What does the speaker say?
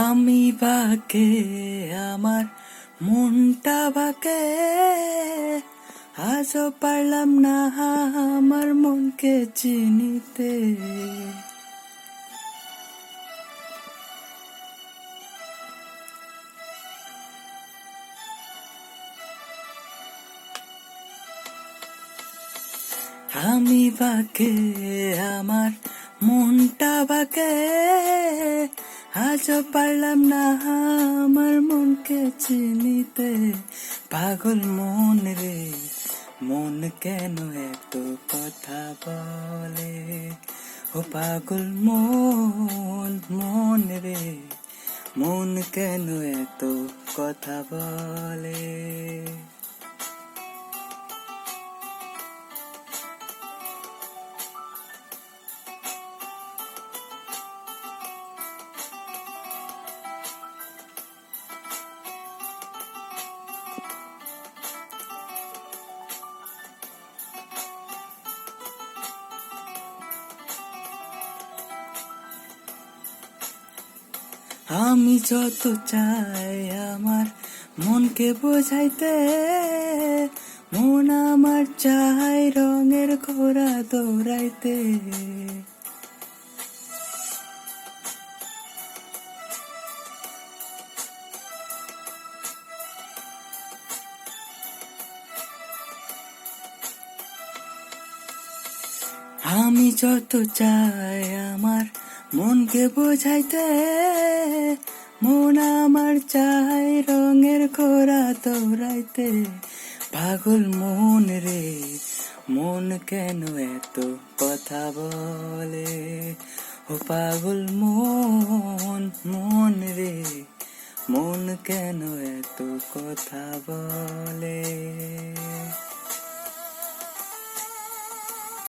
আমি বাকে আমার মনটা বাকে, আজও পারলাম না আমার মনকে চিনিতে। আমি বাকে আমার মনটা বাকে, আজও পারলাম না আমার মনকে চিনিতে। পাগল মন রে, মন কেন এত কথা বলে? ও পাগল মন, মন রে, মন কেন এত কথা বলে? আমি যত চাই আমার মনকে বোঝাইতে, মন আমার চাই রঙের ঘোড়া দৌড়াইতে। আমি যত চাই আমার মনকে বোঝাইতে, মন আমার চাই রঙের ঘোড়া দৌড়াইতে। পাগল মন রে, মন কেন এত কথা বলে? ও পাগল মন, মন রে, মন কেন এত কথা বলে?